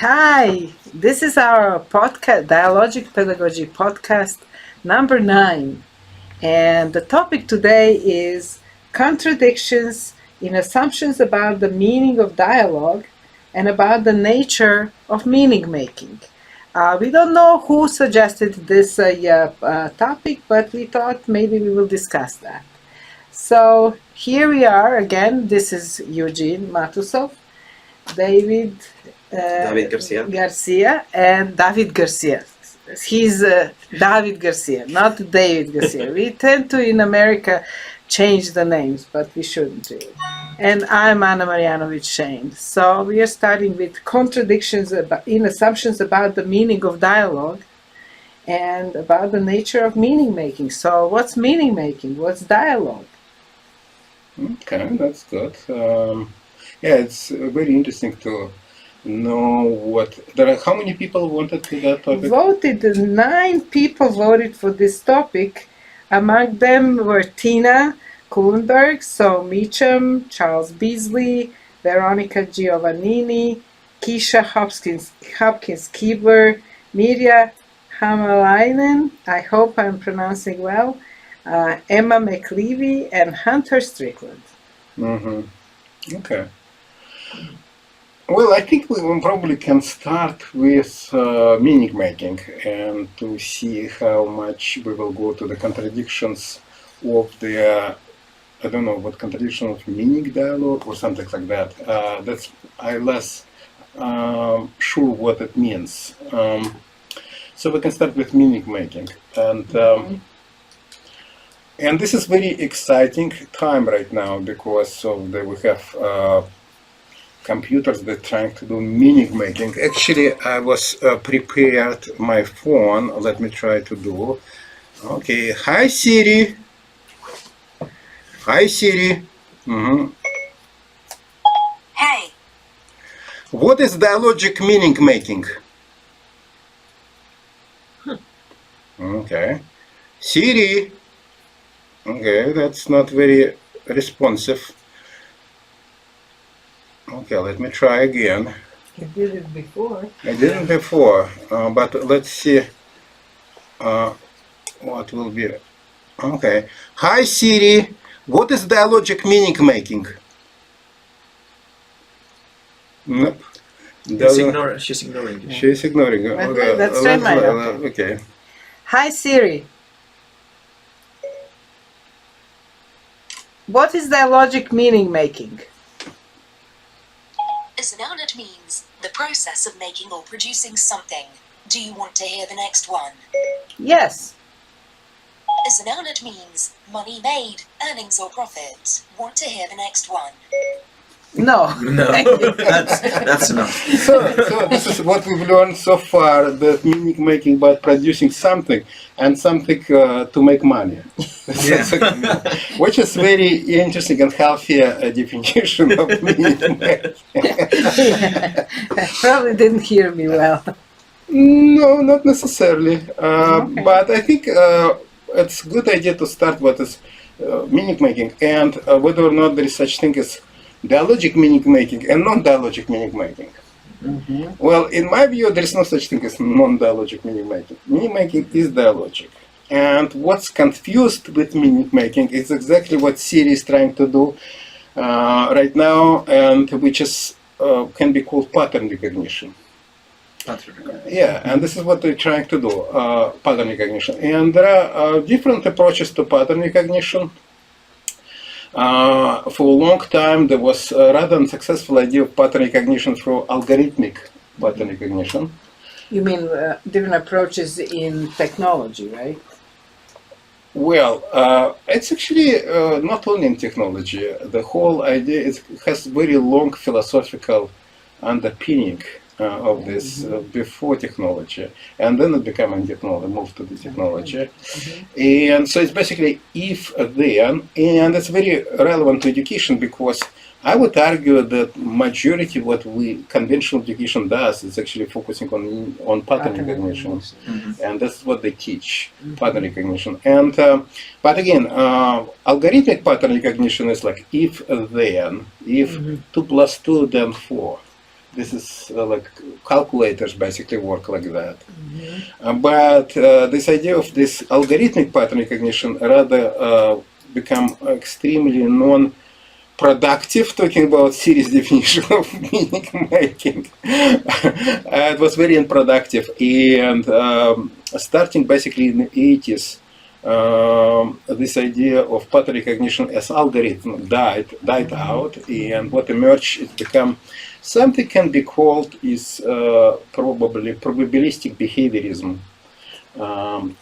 Hi, this is our podcast, Dialogic Pedagogy podcast number 9. And the topic today is contradictions in assumptions about the meaning of dialogue and about the nature of meaning making. We don't know who suggested this topic, but we thought maybe we will discuss that. So here we are again. This is Eugene Matusov, David Garcia and David Garcia. He's David Garcia, not David Garcia. We tend to, in America, change the names, but we shouldn't really. And I'm Anna Marjanovic-Shane. So we are starting with contradictions in assumptions about the meaning of dialogue and about the nature of meaning making. So what's meaning making? What's dialogue? Okay, that's good. It's very interesting to know what there are. How many people wanted to that topic? Voted. 9 people voted for this topic. Among them were Tina Kuhlenberg, So Meacham, Charles Beasley, Veronica Giovannini, Keisha Hopkins Keebler, Mirja Hamalainen, I hope I'm pronouncing well, Emma McLeavy, and Hunter Strickland. Okay. Well, I think we probably can start with meaning making and to see how much we will go to the contradictions of the, I don't know, what contradiction of meaning dialogue or something like that. I'm less sure what it means. So we can start with meaning making. And this is very exciting time right now because we have computers that are trying to do meaning making. Actually, I was prepared my phone. Let me try to do. Okay. Hi Siri. Hi Siri. Hey. What is dialogic meaning making? Okay. Siri. Okay, that's not very responsive. Okay, let me try again. You did it before. I didn't before, but let's see what will be. Okay. Hi Siri, what is dialogic meaning making? Nope. She's ignoring you. She's ignoring you. Okay. Let's try mine. Okay. Hi Siri. What is dialogic meaning making? As a noun, it means the process of making or producing something. Do you want to hear the next one? Yes. As a noun, it means money made, earnings or profit. Want to hear the next one? No. No, that's enough. So this is what we've learned so far, that meaning making by producing something and something to make money. Which is very interesting and healthy definition of meaning making. Probably didn't hear me well. No, not necessarily. But I think it's a good idea to start what is meaning making and whether or not there is such thing as dialogic meaning making and non-dialogic meaning making. Well, in my view, there is no such thing as non-dialogic meaning making. Meaning making is dialogic. And what's confused with meaning making is exactly what Siri is trying to do right now, and which is can be called pattern recognition. Yeah, and this is what they're trying to do, pattern recognition. And there are different approaches to pattern recognition. For a long time, there was a rather unsuccessful idea of pattern recognition through algorithmic pattern recognition. You mean different approaches in technology, right? Well, it's actually not only in technology. The whole idea has very long philosophical underpinning of this before technology, and then it became in technology, moved to the technology. And so it's basically if then, and it's very relevant to education because I would argue that majority of what conventional education does is actually focusing on pattern recognition, and that's what they teach, pattern recognition. And but again, algorithmic pattern recognition is like if then, if 2 + 2 then 4. This is like calculators basically work like that. But this idea of this algorithmic pattern recognition rather become extremely non-productive, talking about serious definition of meaning making. It was very unproductive, and starting basically in the 80s, this idea of pattern recognition as algorithm died out, and what emerged is become something can be called is probably probabilistic behaviorism.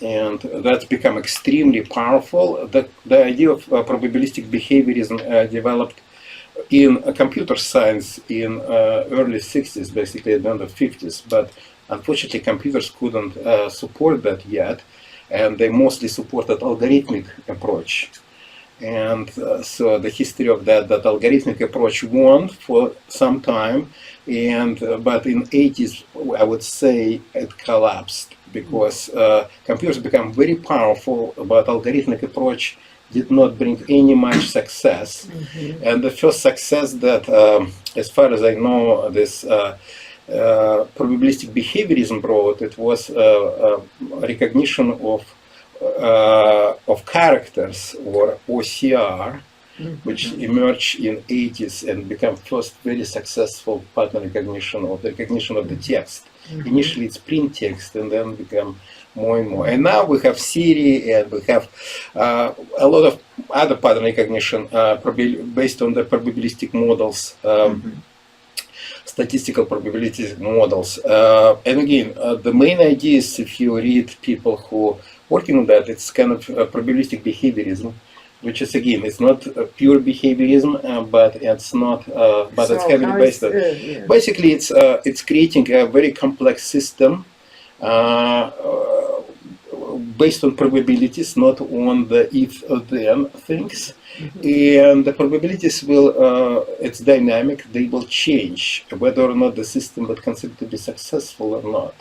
And that's become extremely powerful. The idea of probabilistic behaviorism developed in computer science in early 60s, basically at the end of 50s, but unfortunately computers couldn't support that yet, and they mostly supported algorithmic approach. And so the history of that algorithmic approach won for some time, and but in 80s I would say it collapsed because computers become very powerful, but algorithmic approach did not bring any much success. And the first success that, as far as I know, this probabilistic behaviorism brought, it was recognition of characters, or OCR, which emerged in 80s and became first very successful pattern recognition of the text. Initially it's print text, and then become more and more. And now we have Siri, and we have a lot of other pattern recognition based on the probabilistic models, statistical probability models. And again, the main idea is, if you read people who working on that, it's kind of probabilistic behaviorism, which is, again, it's not pure behaviorism, but it's not, but it's heavily based on. Basically, it's creating a very complex system based on probabilities, not on the if or then things. And the probabilities will, it's dynamic, they will change whether or not the system would consider to be successful or not.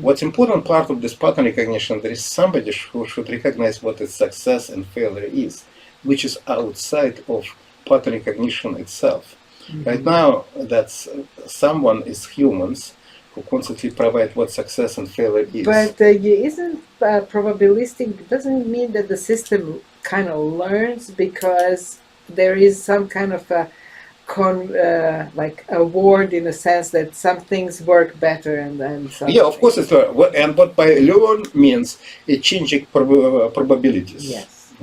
What's important part of this pattern recognition, there is somebody who should recognize what is success and failure is, which is outside of pattern recognition itself. Right now, that's someone is humans who constantly provide what success and failure is. But isn't probabilistic, doesn't it mean that the system kind of learns because there is some kind of a like award, in a sense that some things work better and some. Yeah, of course it's and what by learn means it changing probabilities. Yes.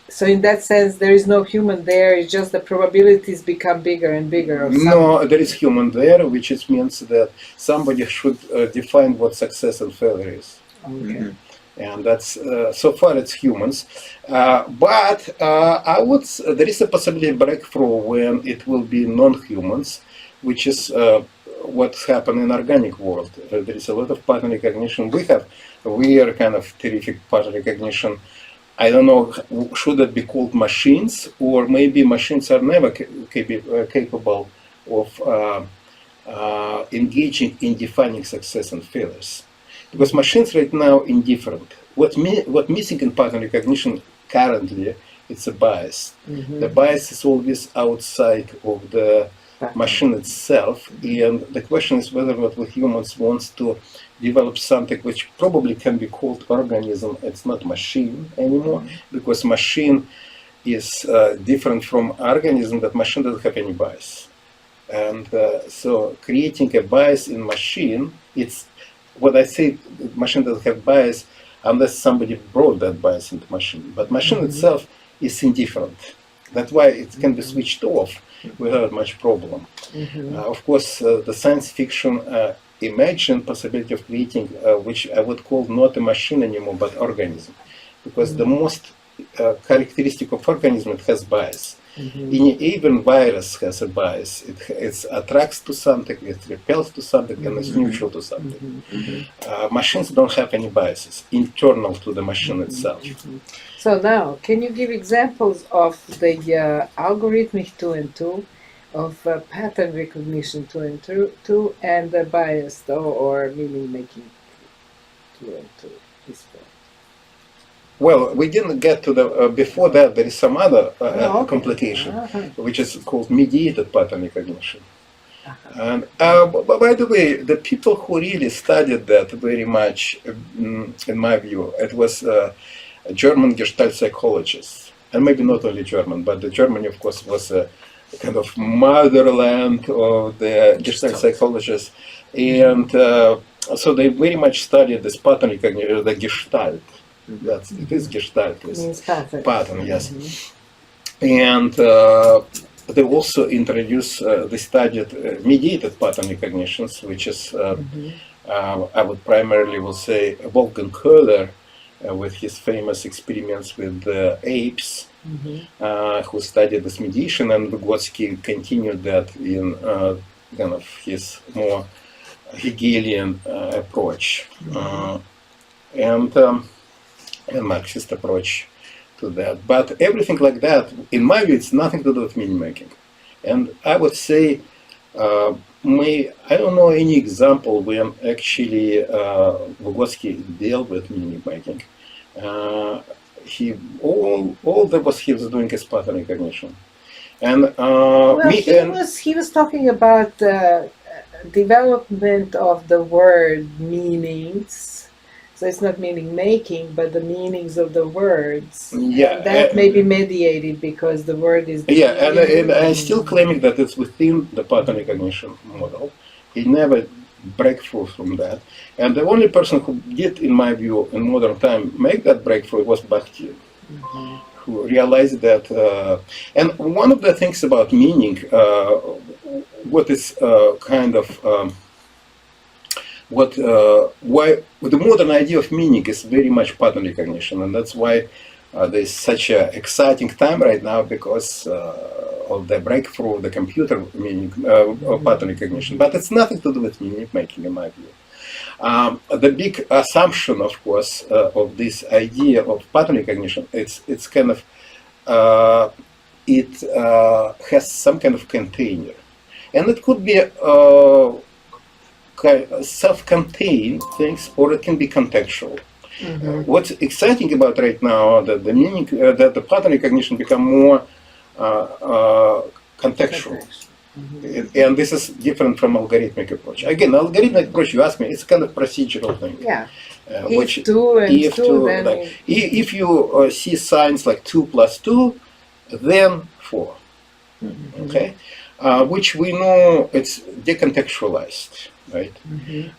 So in that sense, there is no human there. It's just the probabilities become bigger and bigger. No, there is human there, which means that somebody should define what success and failure is. Okay. And that's so far it's humans, but there is a possibility of breakthrough when it will be non-humans, which is what's happened in organic world. There is a lot of pattern recognition. We are kind of terrific pattern recognition. I don't know, should it be called machines, or maybe machines are never capable of engaging in defining success and failures. Because machines right now indifferent. What missing in pattern recognition currently, it's a bias. The bias is always outside of the machine itself, and the question is whether or not the humans wants to develop something which probably can be called organism. It's not machine anymore, because machine is different from organism, that machine doesn't have any bias. And so creating a bias in machine, it's what I say, machine doesn't have bias unless somebody brought that bias into machine. But machine itself is indifferent. That's why it can be switched off without much problem. Of course, the science fiction imagined possibility of creating, which I would call not a machine anymore, but organism. Because the most characteristic of organism, it has bias. Even virus has a bias. It attracts to something, it repels to something, and it's neutral to something. Machines don't have any biases internal to the machine itself. So now, can you give examples of the algorithmic 2 and 2, of pattern recognition 2 and 2, and the biased or meaning making 2 and 2? well, we didn't get to the, before that there is some other complication, which is called mediated pattern recognition. And by the way, the people who really studied that very much, in my view, it was German Gestalt psychologists, and maybe not only German, but the Germany, of course, was a kind of motherland of the Gestalt psychologists, and so they very much studied this pattern recognition, the Gestalt. It is Gestalt, Means pattern. Pattern, yes, and they also introduced, they studied mediated pattern recognitions, which is, I would primarily will say, Wolfgang Köhler, with his famous experiments with apes, who studied this mediation, and Vygotsky continued that in kind of his more Hegelian approach, and Marxist approach to that. But everything like that, in my view, it's nothing to do with meaning making. And I would say, I don't know any example when actually Vygotsky dealt with meaning making. All that was he was doing is pattern recognition. And he was talking about development of the word meanings. So it's not meaning making, but the meanings of the words. Yeah, that may be mediated because the word is. Yeah, and I'm still claiming that it's within the pattern recognition model. He never breakthrough from that. And the only person who did, in my view, in modern time, make that breakthrough was Bakhtin, who realized that. And one of the things about meaning, what is kind of why the modern idea of meaning is very much pattern recognition, and that's why there's such an exciting time right now because of the breakthrough of the computer meaning pattern recognition. But it's nothing to do with meaning making, in my view. The big assumption, of course, of this idea of pattern recognition, it's kind of it has some kind of container, and it could be self-contained things, or it can be contextual. What's exciting about right now that the meaning, that the pattern recognition become more contextual, and this is different from algorithmic approach. Again, algorithmic approach, you ask me, it's kind of procedural thing. Yeah. Which if you see signs like 2 + 2, then 4. Okay, which we know it's decontextualized. Right.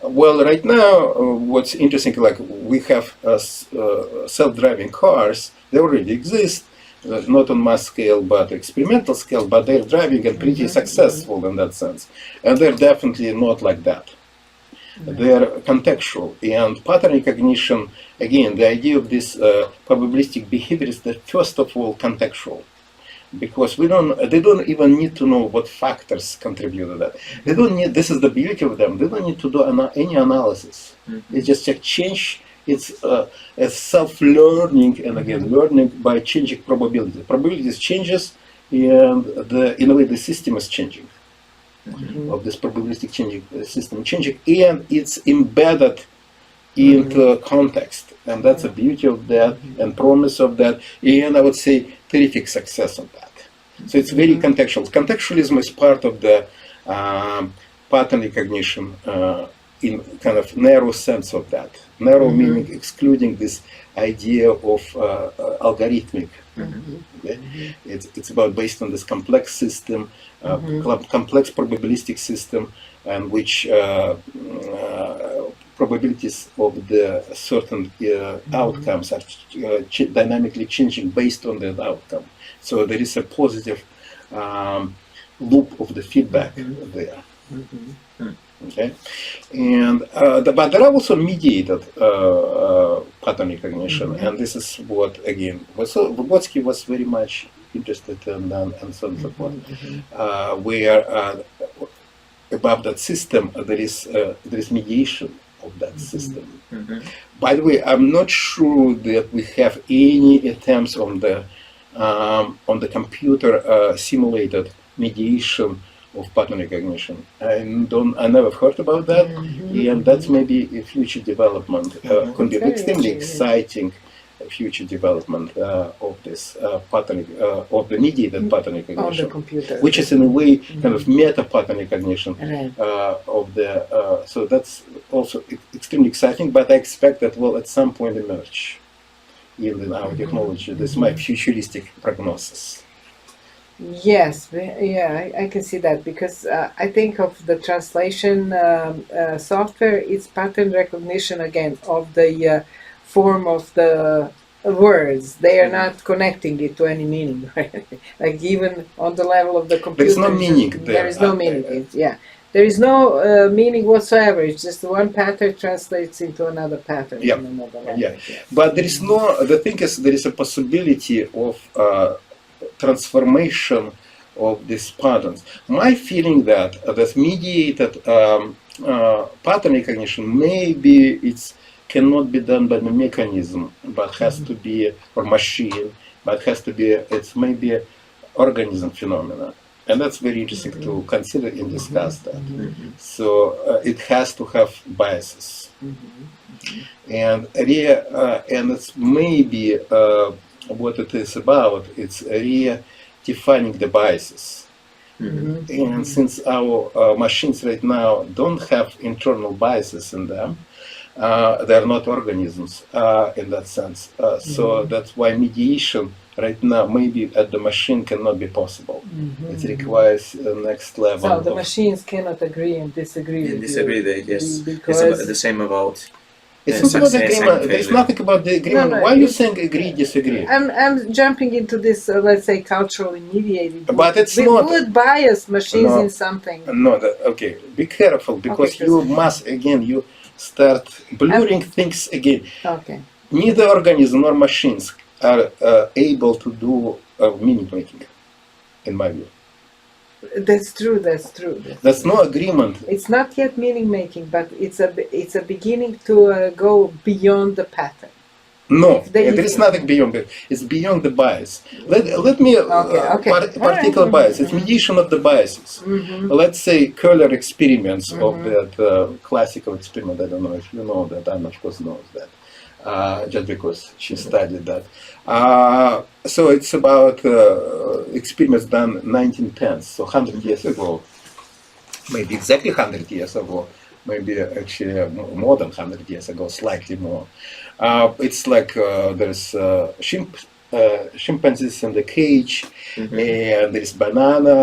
Well, right now, what's interesting, like we have self-driving cars. They already exist, not on mass scale, but experimental scale. But they're driving and pretty successful in that sense. And they're definitely not like that. They're contextual, and pattern recognition. Again, the idea of this probabilistic behavior is that first of all contextual. Because they don't even need to know what factors contribute to that. They don't need, this is the beauty of them, they don't need to do any analysis. It's just a change, it's self-learning, and again, learning by changing probability. Probabilities changes, and in a way the system is changing. Of this probabilistic changing system changing, and it's embedded into context. And that's the beauty of that, and promise of that, and I would say terrific success of that. So it's very contextual. Contextualism is part of the pattern recognition in kind of narrow sense of that. Narrow meaning excluding this idea of algorithmic. Okay? It's about based on this complex system, complex probabilistic system, and which probabilities of the certain outcomes are dynamically changing based on that outcome. So there is a positive loop of the feedback there. Okay, and but there are also mediated pattern recognition, and this is what again Vygotsky was very much interested in, and so on and so forth, where above that system there is mediation of that system. By the way, I'm not sure that we have any attempts on the computer simulated mediation of pattern recognition. I never heard about that, and that's maybe a future development. Could be extremely exciting future development of this pattern, of the mediated pattern recognition, on the computer, which is in a way kind of meta pattern recognition right. of the. So that's also extremely exciting. But I expect that will at some point emerge in our technology. This is my futuristic prognosis. Yes, yeah, I can see that because I think of the translation software, it's pattern recognition again of the form of the words. They are not connecting it to any meaning, right? Like even on the level of the computer. There is no meaning there. There is no meaning. Yeah. There is no meaning whatsoever. It's just one pattern translates into another pattern in another language. Yeah. Yes. But there is no, the thing is, there is a possibility of transformation of these patterns. My feeling that this mediated pattern recognition, maybe it cannot be done by the mechanism, but has to be, or machine, but has to be, it's maybe organism phenomena. And that's very interesting to consider and discuss that. So it has to have biases. And it's maybe what it is about, it's redefining the biases. And since our machines right now don't have internal biases in them, they're not organisms in that sense. So that's why mediation right now, maybe at the machine cannot be possible. It requires a next level. So the machines cannot agree and disagree. And disagree, yes. Because it's the same about. It's not about agreement. There's nothing about the agreement. Why are you saying agree, disagree? I'm jumping into this, let's say, culturally mediated. But it's we not. would bias machines in something. No, okay. Be careful because you must again. You start blurring things again. Okay. Neither organism nor machines are able to do meaning making, in my view. That's true. There's no agreement. It's not yet meaning making, but it's a beginning to go beyond the pattern. No, there is nothing beyond it. It's beyond the bias. Let me particular bias. It's mediation of the biases. Let's say Köhler experiments of that classical experiment. I don't know if you know that. Anna, of course, knows that. Just because she studied that. So it's about experiments done 1910s, so 100 years ago, maybe exactly 100 years ago, maybe actually more than 100 years ago, slightly more. It's like there's chimpanzees in the cage, and there's banana.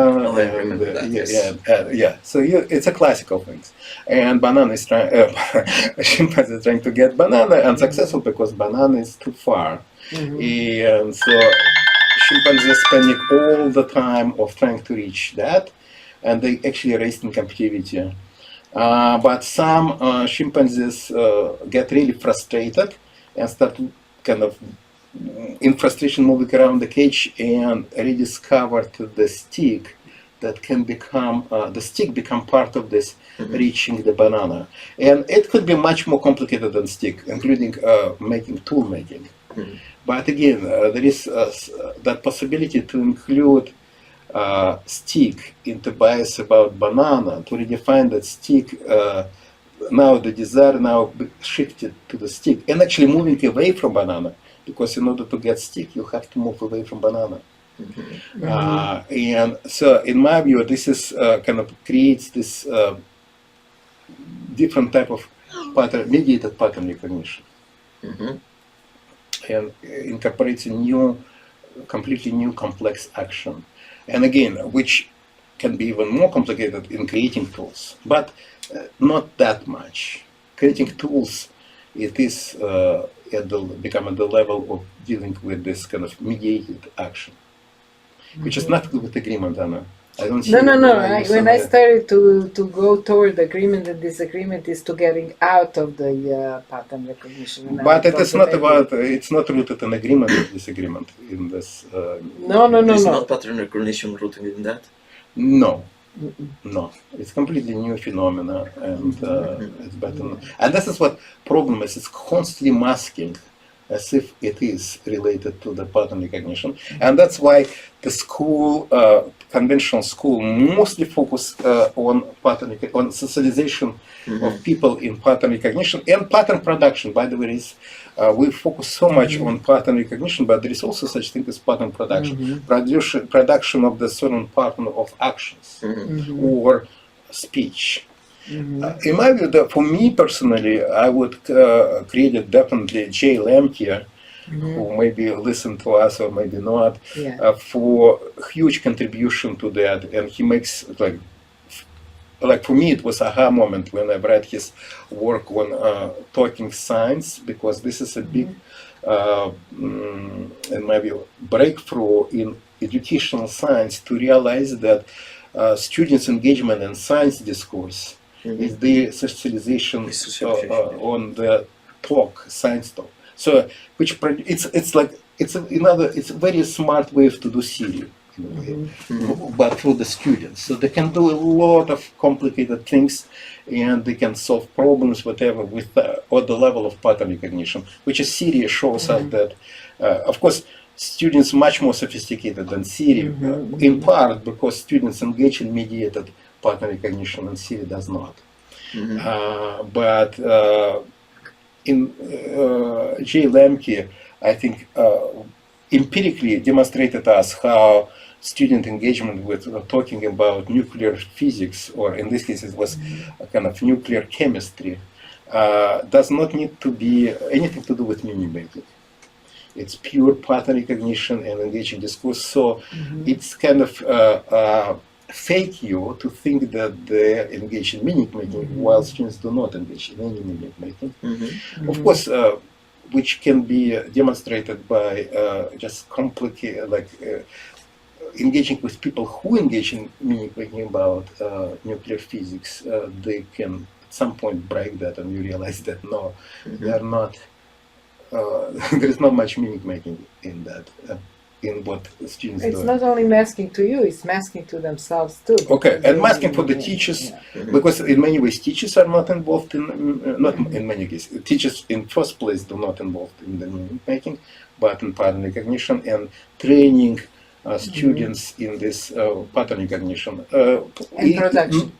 So it's a classical thing. And banana is chimpanzee is trying to get banana, unsuccessful because banana is too far. And so chimpanzees spending all the time of trying to reach that, and they actually raised in captivity. But some chimpanzees get really frustrated and start kind of in frustration moving around the cage and rediscovered the stick that can become, the stick become part of this reaching the banana. And it could be much more complicated than stick, including making tool making. But again, there is that possibility to include stick into bias about banana, to redefine that stick. Now the desire now shifted to the stick and actually moving away from banana, because in order to get stick you have to move away from banana. And so in my view this is kind of creates this different type of pattern, mediated pattern recognition, and incorporates a new, completely new complex action, and again which can be even more complicated in creating tools, but not that much. Creating tools, it is become at the level of dealing with this kind of mediated action, which is not with agreement, Anna. I don't see. No. When I started to go toward agreement and disagreement is to getting out of the pattern recognition. But it is not about. It's not rooted in agreement or disagreement in this. No. It's not pattern recognition rooted in that. No. No, it's completely new phenomena, and it's better. And this is what problem is. It's constantly masking as if it is related to the pattern recognition. And that's why the school, conventional school, mostly focus on socialization of people in pattern recognition and pattern production. By the way, we focus so much on pattern recognition, but there is also such thing as pattern production. Production of the certain pattern of actions or speech. In my view, for me personally, I would credit definitely Jay Lemke, who maybe listen to us or maybe not, for huge contribution to that. And he makes, like for me, it was aha moment when I read his work on talking science, because this is a big, in my view, breakthrough in educational science to realize that students' engagement in science discourse is the socialization on the talk, science talk. So, it's a very smart way to do theory, in a way, but through the students. So they can do a lot of complicated things, and they can solve problems, whatever, with at the level of pattern recognition, which is theory shows us that, of course, students much more sophisticated than theory, in part because students engage in mediated pattern recognition and theory does not. But in Jay Lemke, I think empirically demonstrated us how student engagement with talking about nuclear physics, or in this case it was a kind of nuclear chemistry, does not need to be anything to do with meaning making. It's pure pattern recognition and engaging discourse. So it's kind of fake you to think that they engage in meaning making while students do not engage in any meaning making. Of course, which can be demonstrated by just complicated, engaging with people who engage in meaning making about nuclear physics. They can at some point break that, and you realize that no, they are not. There is not much meaning making in that, in what students do. It's not only masking to you, it's masking to themselves too. Okay, and masking for the teachers, because in many ways teachers are not involved in, not in many cases, teachers in first place do not involved in the meaning making, but in pattern recognition and training students in this pattern recognition. And production.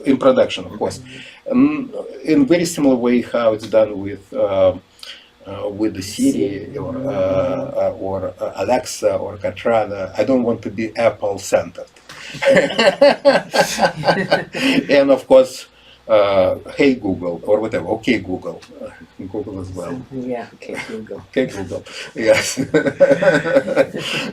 In production, of course. In very similar way how it's done with the Siri or Alexa or Katrana. I don't want to be Apple centered. And of course, hey Google or whatever. Okay Google, Google as well. Yeah. Okay Google. Okay Google. Yes.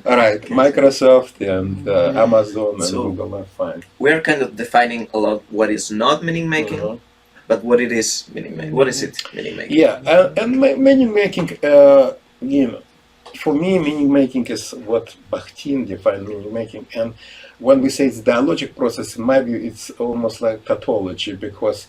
All right. Microsoft and Amazon and Google are fine. We're kind of defining a lot what is not meaning making. But what it is meaning making? What is it meaning making? Yeah, and meaning making, for me, meaning making is what Bakhtin defined meaning making. And when we say it's dialogic process, in my view, it's almost like tautology, because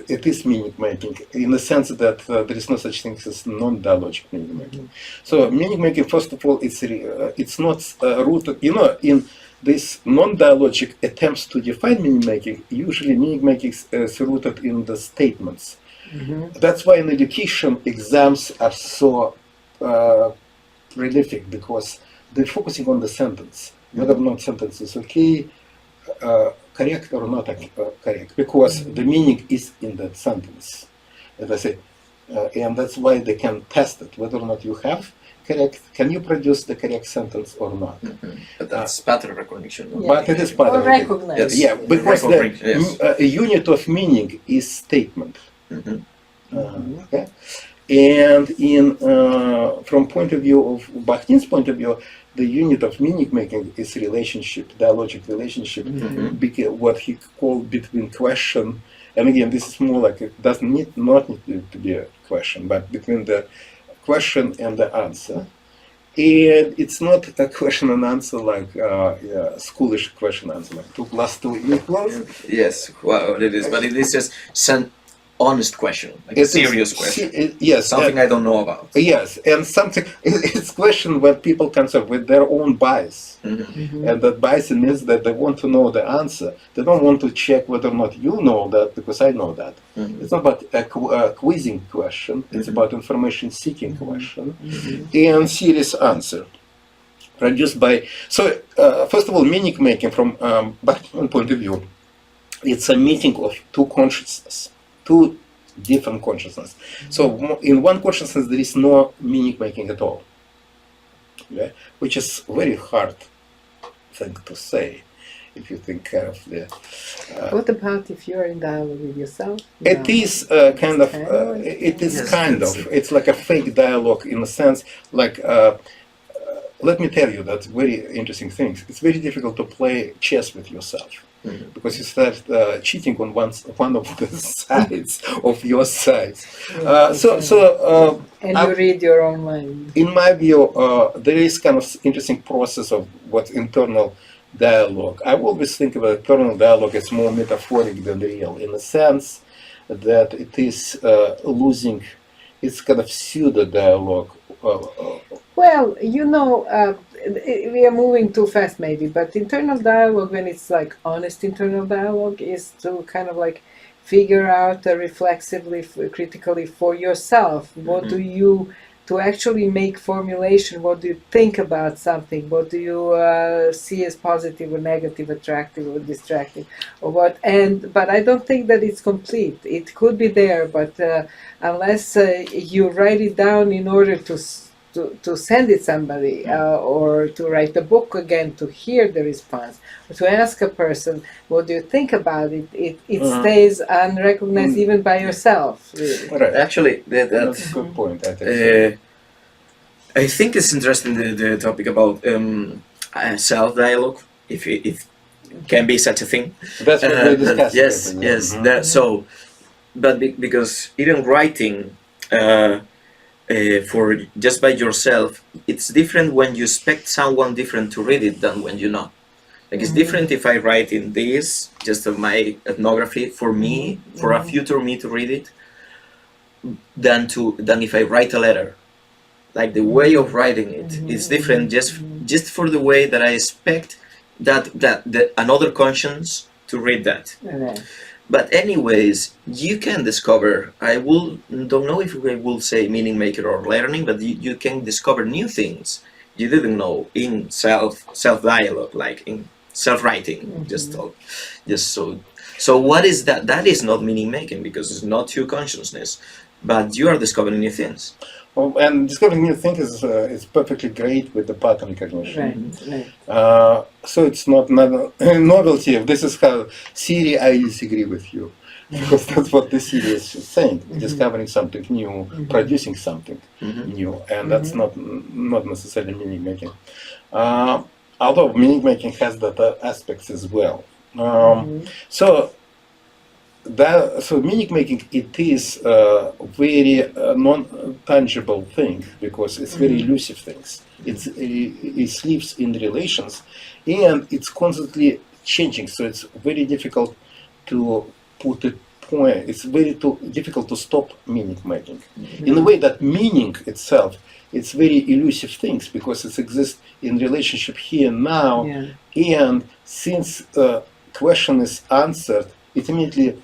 it is meaning making in the sense that there is no such thing as non-dialogic meaning making. So meaning making, first of all, it's not rooted, in this non-dialogic attempts to define meaning making. Usually meaning making is rooted in the statements. That's why in education exams are so prolific, because they're focusing on the sentence, whether or not sentence is okay, correct or not correct, because the meaning is in that sentence, as I say, and that's why they can test it, whether or not you have correct, can you produce the correct sentence or not? But that's pattern recognition. But it is pattern recognition. Yes. Yeah, because a unit of meaning is statement. Okay? And from point of view of Bakhtin's point of view, the unit of meaning making is relationship, dialogic relationship, what he called between question, and again, this is more like it doesn't not need to be a question, but between the question and the answer. And it's not a question and answer like schoolish question answer, like 2 + 2 =. Yes, well, it is, but it is just honest question, like a serious question. Yes, something I don't know about. Yes, and something it's question where people consult with their own bias, and that bias means that they want to know the answer. They don't want to check whether or not you know that because I know that. It's not about a quizzing question. It's about information-seeking question and serious answer. Produced by first of all, meaning making from Bakhtin's point of view, it's a meeting of two consciousness, two different consciousness. So in one consciousness there is no meaning making at all, which is very hard thing to say if you think carefully. What about if you're in dialogue with yourself? It is kind of. It is kind of. It's like a fake dialogue in a sense, like. Let me tell you that very interesting thing. It's very difficult to play chess with yourself because you start cheating on one of the sides of your sides. And you read your own mind. In my view, there is kind of interesting process of what internal dialogue. I always think about internal dialogue as more metaphoric than real, in the sense that it is losing. It's kind of pseudo dialogue. Well, we are moving too fast maybe, but internal dialogue, when it's like honest internal dialogue, is to kind of like figure out reflexively, critically for yourself, what do you, to actually make formulation, what do you think about something, what do you see as positive or negative, attractive or distracting, or what, but I don't think that it's complete. It could be there, but unless you write it down in order to send it somebody, or to write a book again, to hear the response, or to ask a person, what do you think about it? It stays unrecognized even by yourself. Really. Right. Actually, that's a good point. I think it's interesting the topic about self-dialogue, if it can be such a thing. That's what we discussed. Yes. So, but because even writing. For just by yourself, it's different when you expect someone different to read it than when you know. Like it's different if I write in this, just of my ethnography for me, for a future me to read it, than if I write a letter. Like the way of writing it is different just for the way that I expect that another conscience to read that. But anyways, you can discover, don't know if I will say meaning maker or learning, but you can discover new things you didn't know in self-dialogue, like in self-writing, So what is that? That is not meaning making because it's not your consciousness, but you are discovering new things. Well, and discovering new things is perfectly great with the pattern recognition. Right. So it's not novelty. This is how Siri, I disagree with you. Because that's what the Siri is saying. Discovering something new, producing something new. And that's not necessarily meaning making. Although meaning making has that aspects as well. So meaning making, it is a very non-tangible thing because it's very elusive things. It lives in relations and it's constantly changing. So it's very difficult to put a point. It's very difficult to stop meaning making. In a way that meaning itself, it's very elusive things because it exists in relationship here and now. And since the question is answered, it immediately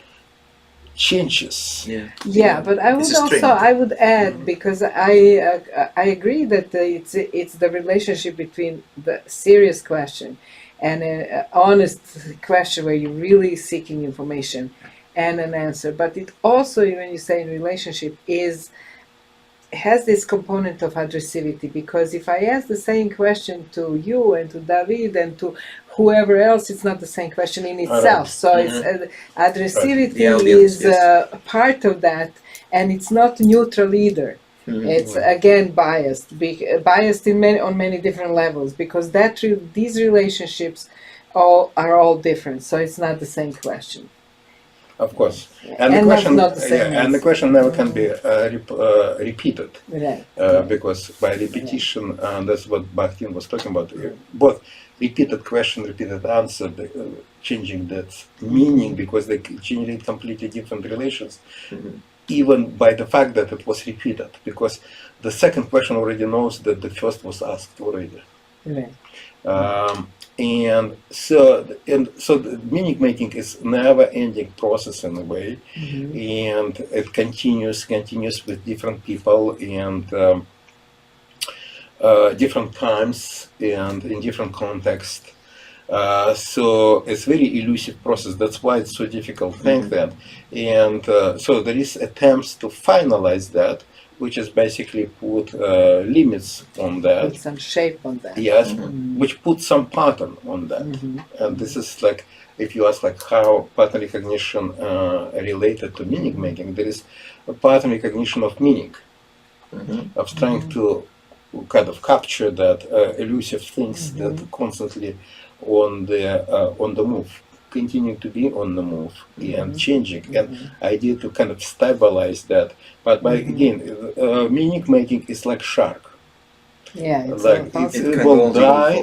changes. But I would add because I agree that it's the relationship between the serious question and an honest question where you're really seeking information and an answer. But it also, when you say in relationship, has this component of addressivity, because if I ask the same question to you and to David and to whoever else, it's not the same question in itself. So it's addressivity is a part of that, and it's not neutral either. It's again biased on many different levels, because these relationships are all different. So it's not the same question. Of course, and the question never can be repeated, right? Because by repetition, that's what Bakhtin was talking about. Both repeated question, repeated answer, changing that meaning because they generate completely different relations, even by the fact that it was repeated, because the second question already knows that the first was asked already. Right. And so the meaning making is never-ending process in a way, and it continues with different people and different times and in different context. So it's very elusive process. That's why it's so difficult to think that. And so there is attempts to finalize that, which is basically put limits on that. Put some shape on that. Yes, which put some pattern on that. And this is like, if you ask like how pattern recognition related to meaning making, there is a pattern recognition of meaning, of trying to kind of capture that elusive things that constantly on the move, continue to be on the move and changing, and idea to kind of stabilize that. But by again, meaning making is like shark. Yeah, Like it will die.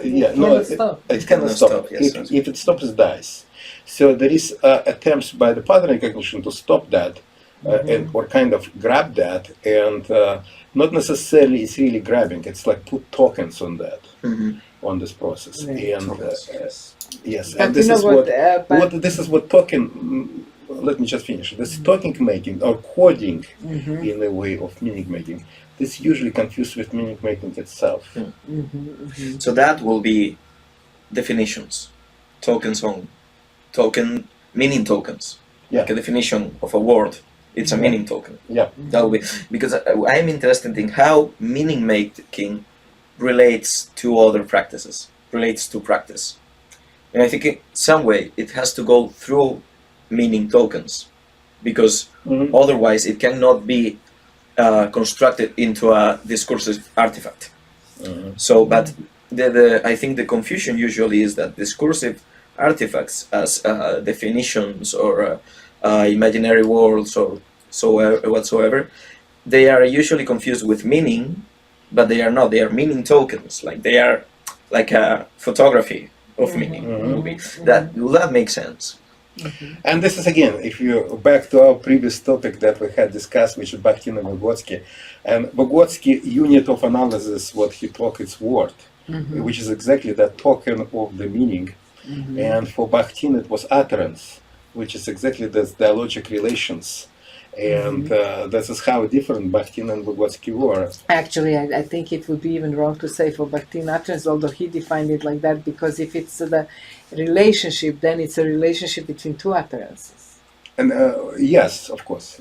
It cannot stop. If it stops, it dies. So there is attempts by the pattern recognition to stop that, and or kind of grab that, and not necessarily it's really grabbing. It's like put tokens on that, on this process. And yes, but and this you know is this is what token. Let me just finish. This token making or coding in a way of meaning making. This usually confused with meaning making itself. So that will be definitions, tokens on token meaning tokens. Like a definition of a word, it's a meaning token. Yeah, that will be, because I'm interested in how meaning making relates to other practices, relates to practice, and I think in some way it has to go through meaning tokens, because otherwise it cannot be constructed into a discursive artifact. So, but I think the confusion usually is that discursive artifacts as definitions or imaginary worlds or so whatsoever, they are usually confused with meaning, but they are not. They are meaning tokens. Like they are like a photography of meaning. That makes sense. And this is again, if you back to our previous topic that we had discussed, which is Bakhtin and Vygotsky, and Vygotsky unit of analysis, what he took is word, which is exactly that token of the meaning, and for Bakhtin it was utterance, which is exactly this dialogic relations, and this is how different Bakhtin and Vygotsky were. Actually, I think it would be even wrong to say for Bakhtin utterance, although he defined it like that, because if it's the relationship, then it's a relationship between two utterances. And yes, of course.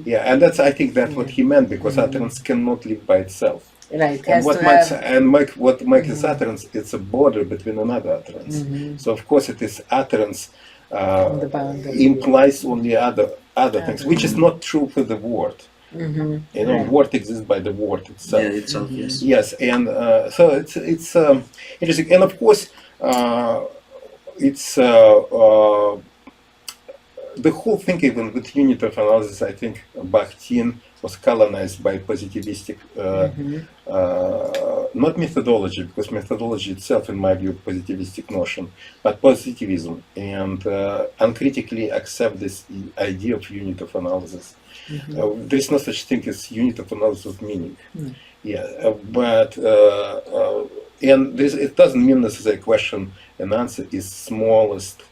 Yeah, and that's, I think that's what he meant, because utterance cannot live by itself. Right, And what makes this utterance, it's a border between another utterance. So of course it is utterance implies only other things, which is not true for the word. You know, word exists by the word itself. Yeah, itself, yes. Yes, and so it's interesting, and of course it's the whole thing, even with unit of analysis, I think Bakhtin was colonized by positivistic, not methodology, because methodology itself, in my view, positivistic notion, but positivism, and uncritically accept this idea of unit of analysis. There is no such thing as unit of analysis of meaning. But and it doesn't mean necessarily question and answer is smallest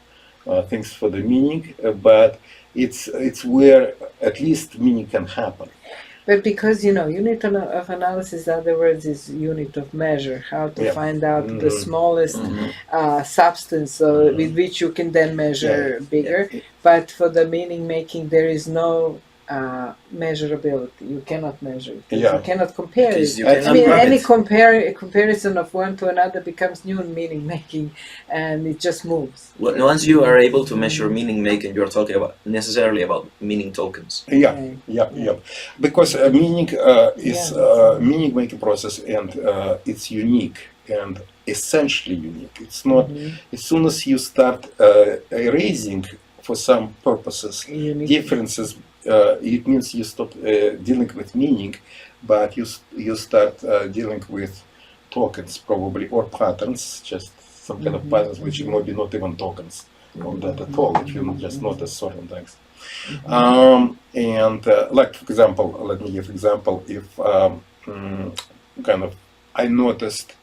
things for the meaning, but it's where at least meaning can happen. But because, you know, unit of analysis, in other words, is unit of measure, how to find out the smallest substance with which you can then measure bigger. But for the meaning making, there is no measurability. You cannot measure it. You cannot compare it. I mean, any comparison of one to another becomes new meaning making, and it just moves. Well, once you are able to measure meaning making, you're talking about necessarily about meaning tokens. Because meaning is meaning making process, and it's unique and essentially unique. It's not as soon as you start erasing for some purposes differences. It means you stop dealing with meaning, but you start dealing with tokens probably, or patterns, just some kind of patterns which maybe not even tokens of that at all, if you just notice certain things. And like, for example, let me give example. If kind of I noticed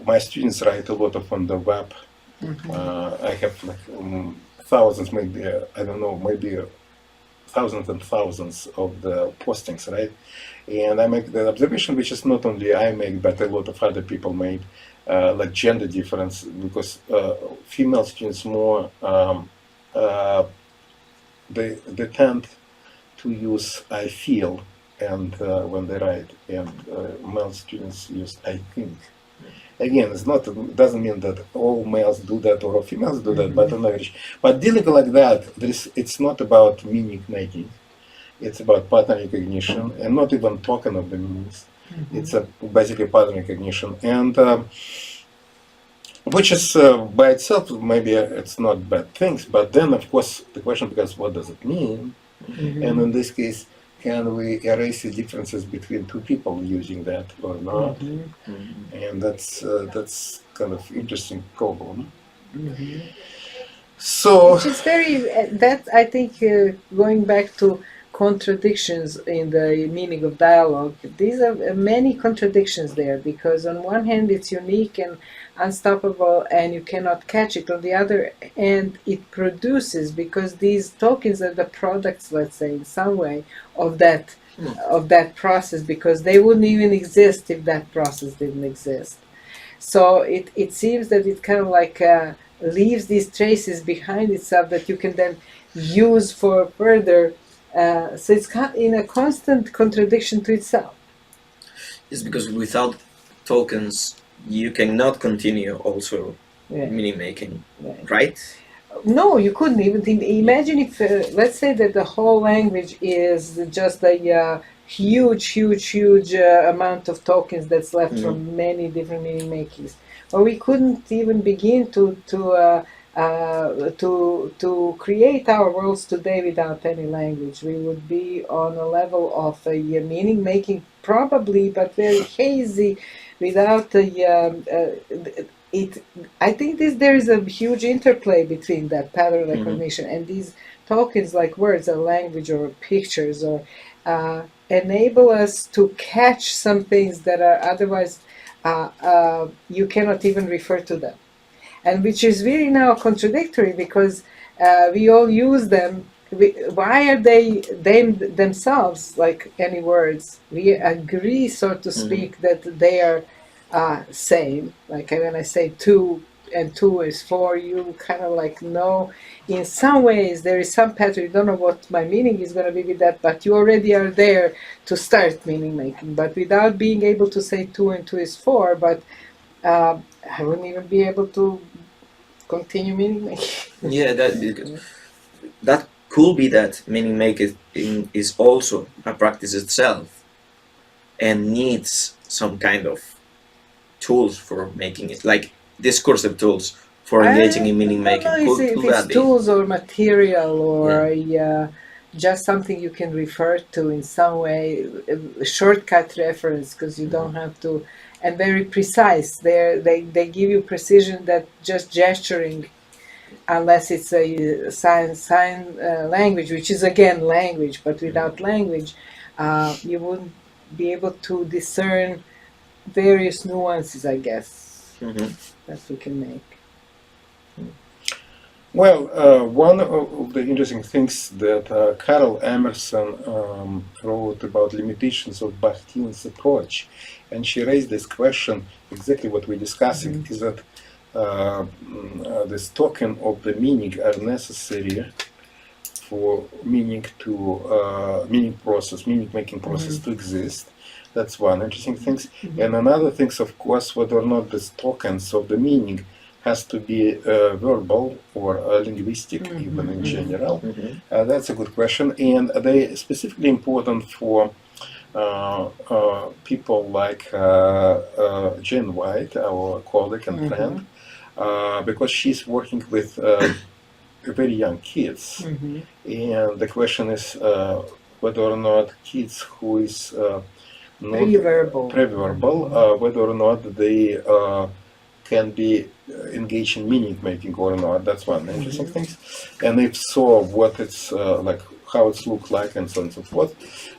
my students write a lot of on the web. I have like thousands, maybe I don't know, maybe thousands and thousands of the postings, right? And I make the observation, which is not only I make, but a lot of other people made, like gender difference, because female students more they tend to use I feel and when they write, and male students use I think. Again, it doesn't mean that all males do that or all females do that, but on average. But dealing like that, it's not about meaning making. It's about pattern recognition, and not even talking of the meanings. It's basically pattern recognition, and which is by itself maybe it's not bad things. But then, of course, the question becomes, what does it mean? And in this case, can we erase the differences between two people using that or not? And that's kind of interesting problem. So, which is very that I think going back to contradictions in the meaning of dialogue, these are many contradictions there, because on one hand it's unique and unstoppable and you cannot catch it, on the other hand it produces, because these tokens are the products, let's say, in some way of that process, because they wouldn't even exist if that process didn't exist. So it seems that it kind of like leaves these traces behind itself that you can then use for further. So it's in a constant contradiction to itself. It's because without tokens, you cannot continue also meaning making, right? No, you couldn't even think. Imagine if, let's say that the whole language is just a huge amount of tokens that's left from many different meaning makings. Or we couldn't even begin to create our worlds today without any language. We would be on a level of meaning making, probably, but very hazy, without it. I think there is a huge interplay between that pattern recognition and these tokens, like words or language or pictures, or enable us to catch some things that are otherwise you cannot even refer to them, and which is really now contradictory, because we all use them. Why are they themselves like any words? We agree, so to speak, that they are same. Like when I say 2 and 2 is 4, you kind of like know in some ways there is some pattern. You don't know what my meaning is going to be with that, but you already are there to start meaning making. But without being able to say 2 and 2 is 4, but I wouldn't even be able to continue meaning making. Yeah, that could be that meaning making is also a practice itself and needs some kind of tools for making it, like discursive tools for engaging in meaning making. I don't know if it's tools or material or just something you can refer to in some way, a shortcut reference, because you don't have to, and very precise. They give you precision that just gesturing, unless it's a sign language, which is again language, but without language, you wouldn't be able to discern various nuances, I guess, that we can make. Well, one of the interesting things that Carol Emerson wrote about limitations of Bakhtin's approach, and she raised this question, exactly what we're discussing, is that this token of the meaning are necessary for meaning making process to exist. That's one interesting thing. And another thing, of course, whether or not these tokens of the meaning has to be verbal or linguistic, even in general. That's a good question, and they specifically important for people like Jane White, our colleague and friend, because she's working with very young kids, and the question is whether or not kids who is Pre-verbal. Pre-verbal, whether or not they can be engaged in meaning making or not. That's one interesting thing. And if so, what it's like, how it looks like, and so on and so forth.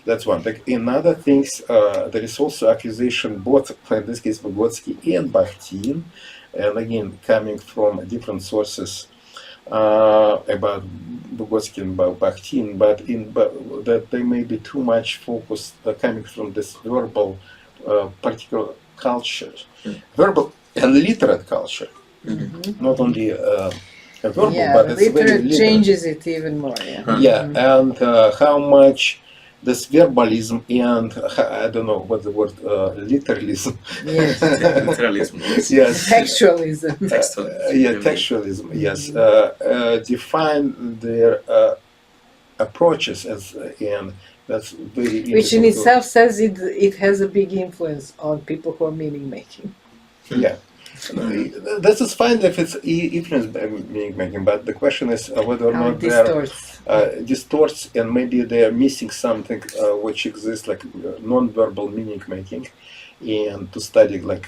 That's one thing. In other things, there is also accusation, both in this case Vygotsky and Bakhtin, and again coming from different sources about Vygotsky and Bakhtin, but that they may be too much focused coming from this verbal particular culture, verbal and literate culture, not only verbal, but it's very literate literate. changes it even more. Yeah, and how much this verbalism and I don't know what the word literalism. Yes. Literalism. Yes. Textualism. Textualism. Yes, define their approaches as and that's very Which in interesting itself says it has a big influence on people who are meaning making. Yeah. This is fine if it's influenced by meaning making, but the question is whether or How not it they distorts. distorts and maybe they are missing something which exists like non-verbal meaning making, and to study like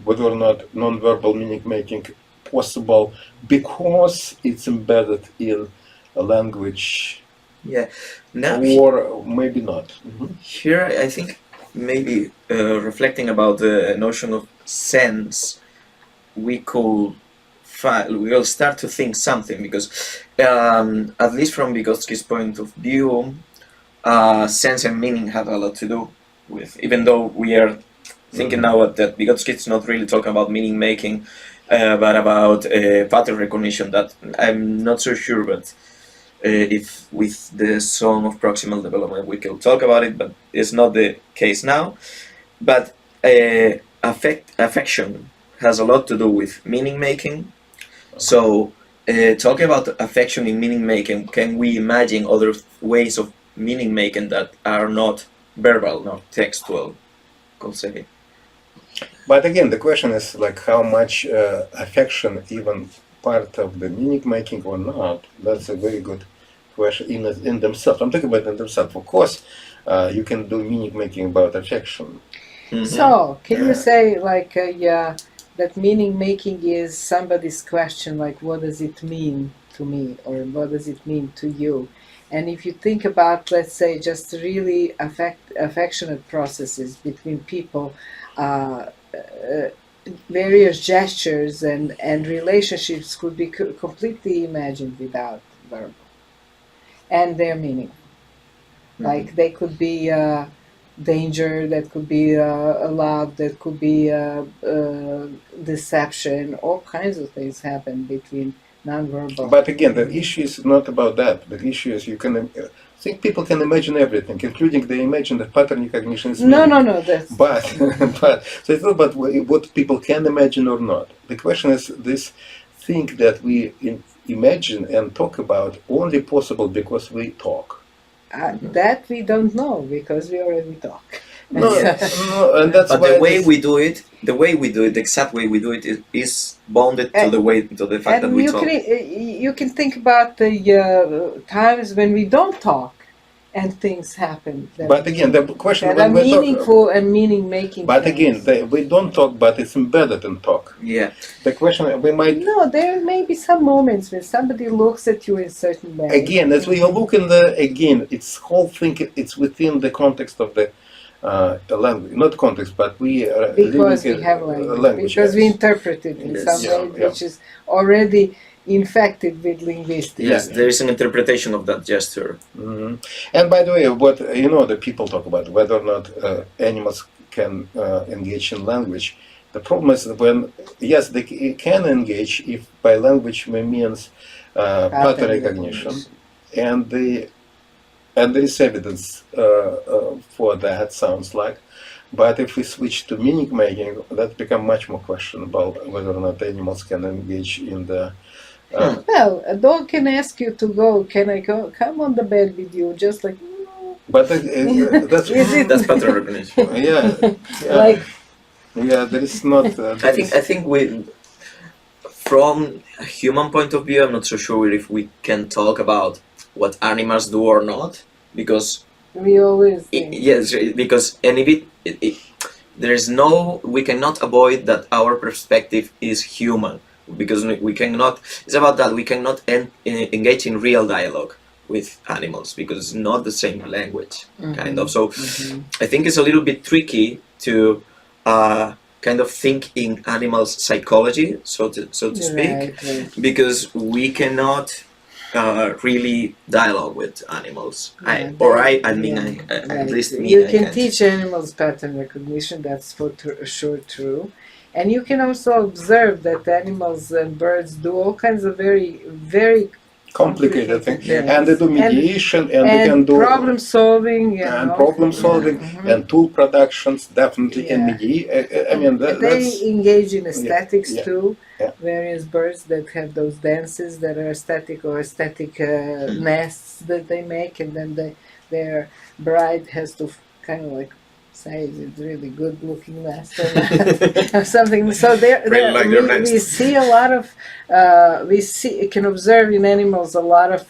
whether or not non-verbal meaning making possible because it's embedded in a language. Yeah. Now Or maybe not. here I think maybe reflecting about the notion of sense, we will start to think something, because at least from Vygotsky's point of view, sense and meaning have a lot to do with, even though we are thinking now that Vygotsky is not really talking about meaning making, but about pattern recognition, that I'm not so sure, but if with the zone of proximal development we can talk about it, but it's not the case now. But affection has a lot to do with meaning making. So talking about affection in meaning making, can we imagine other ways of meaning making that are not verbal, not textual? Concept. But again, the question is like how much affection even part of the meaning making or not. That's a very good question in themselves. I'm talking about in themselves. Of course, you can do meaning making about affection. So, can you say like that meaning making is somebody's question, like what does it mean to me, or what does it mean to you? And if you think about, let's say, just really affectionate processes between people, various gestures and relationships could be completely imagined without verbal, and their meaning. Like they could be danger, that could be love, that could be deception. All kinds of things happen between nonverbal. But again, the issue is not about that. The issue is you can think people can imagine everything, including they imagine that pattern recognition is meaning. No. That's But so it's not about what people can imagine or not. The question is this thing that we imagine and talk about only possible because we talk. that we don't know because we already talk. No, and that's but why the way we do it, the exact way we do it is bounded to the fact that we talk. You can think about the times when we don't talk and things happen. But again, the question that when are we meaningful talk, and meaning making. but again, we don't talk, but it's embedded in talk. Yeah. The question we might. No, there may be some moments when somebody looks at you in a certain way. Again, as we look in it's whole thing. It's within the context of the language, not context, but we because we have language, because we interpret it in some way which is already infected with linguistics. Yes, there is an interpretation of that gesture. And by the way, what the people talk about whether or not animals can engage in language. The problem is when yes, they can engage if by language we means pattern recognition, and there is evidence for that. Sounds like. But if we switch to meaning making, that becomes much more questionable whether or not animals can engage in the. Well, a dog can ask you to go. Can I go? Come on the bed with you, just like. But that's pattern recognition. Like. Yeah, there is not. I think we, from a human point of view, I'm not so sure if we can talk about what animals do or not, because We always think. Yes, because and if there's no, we cannot avoid that our perspective is human, because we cannot, it's about that we cannot engage in real dialogue with animals because it's not the same language, kind of. So I think it's a little bit tricky to kind of think in animals' psychology, so to speak, Right. because we cannot really dialogue with animals. Yeah, I mean, right. at least me. You I can can't. teach animals pattern recognition, that's for sure true. And you can also observe that animals and birds do all kinds of very, very Complicated thing, things. and they do mediation, and they can do problem solving, and problem solving, and tool productions, definitely, and I mean, that's they engage in aesthetics yeah, too. yeah. Various birds that have those dances that are aesthetic or aesthetic nests that they make, and then their bride has to kind of like say it's really good looking nest or something. So we see a lot of can observe in animals a lot of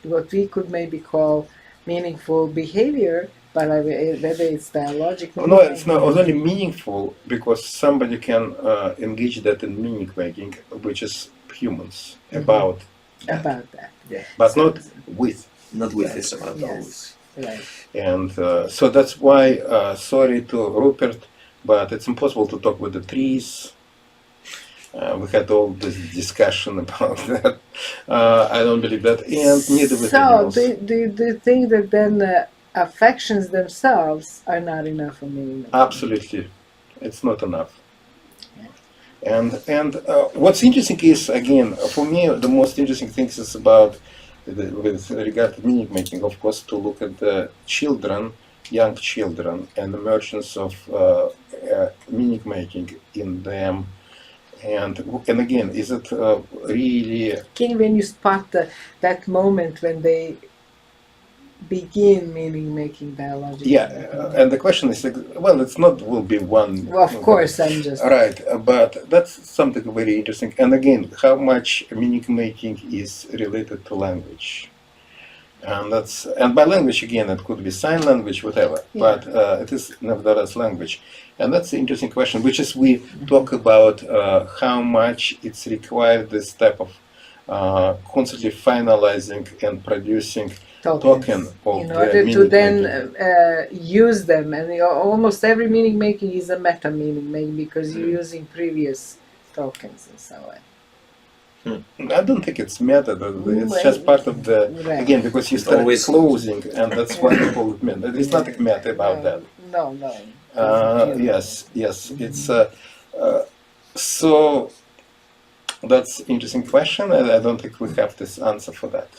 what we could maybe call meaningful behavior, but whether it's dialogic. No, it's not only meaningful because somebody can engage that in meaning making, which is humans about that. Yeah. But not with. Not with, it's about Yes. always. Right. And so that's why, sorry to Rupert, but it's impossible to talk with the trees. We had all this discussion about that. I don't believe that, and neither with animals. So, do you think that then affections themselves are not enough for me? Absolutely, it's not enough. And what's interesting is, again, for me, the most interesting thing is about, with regard to meaning making, of course, to look at the children, young children, and the emergence of meaning making in them. And again, is it really? When you spot that moment when they begin meaning making biology. Yeah, and the question is, well, it's not will be one. Well, of course, I'm just right, but that's something very interesting. And again, how much meaning making is related to language, and by language again, it could be sign language, whatever. Yeah. But it is nevertheless language, and that's the interesting question. Which is we talk about how much it's required this type of constantly finalizing and producing token of in order to then use them, and almost every meaning making is a meta meaning making because you're using previous tokens and so on. I don't think it's meta. It's just part of the again because you start closing, and that's what people mean. There's nothing meta about that. No. Yes. It's so that's interesting question. I don't think we have this answer for that.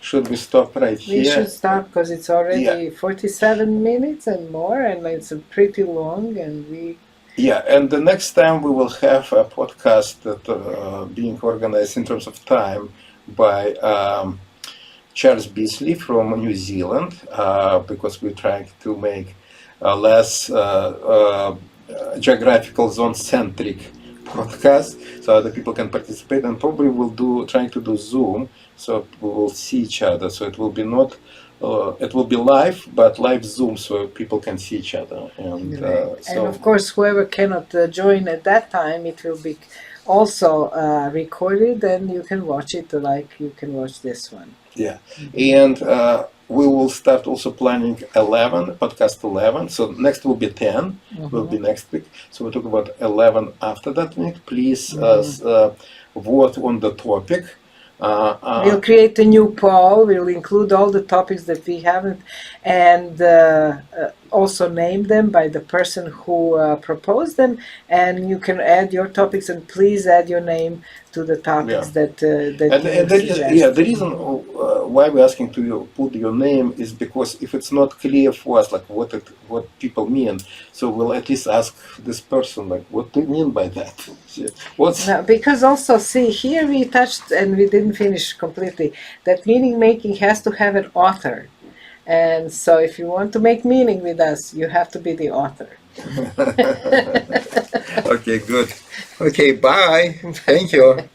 Should we stop right here? We should stop because it's already 47 minutes and more, and it's pretty long, and we. Yeah, and the next time we will have a podcast that being organized in terms of time by Charles Beasley from New Zealand, because we're trying to make a less geographical zone-centric podcast, so other people can participate, and probably we'll trying to do Zoom, so we will see each other. So it will be not. It will be live, but live Zoom, so people can see each other. And and of course, whoever cannot join at that time, it will be also recorded, and you can watch it like you can watch this one. Yeah, and we will start also planning podcast 11. So next will be 10. Will be next week. So we'll talk about 11 after that week. Please vote on the topic. We'll create a new poll. We'll include all the topics that we haven't, and also name them by the person who proposed them. And you can add your topics, and please add your name to the topics that the reason why we're asking to put your name is because if it's not clear for us, like what people mean, so we'll at least ask this person, like, what do you mean by that? No, because also, see, here we touched, and we didn't finish completely, that meaning making has to have an author. And so if you want to make meaning with us, you have to be the author. Okay, good. Okay, bye. Thank you.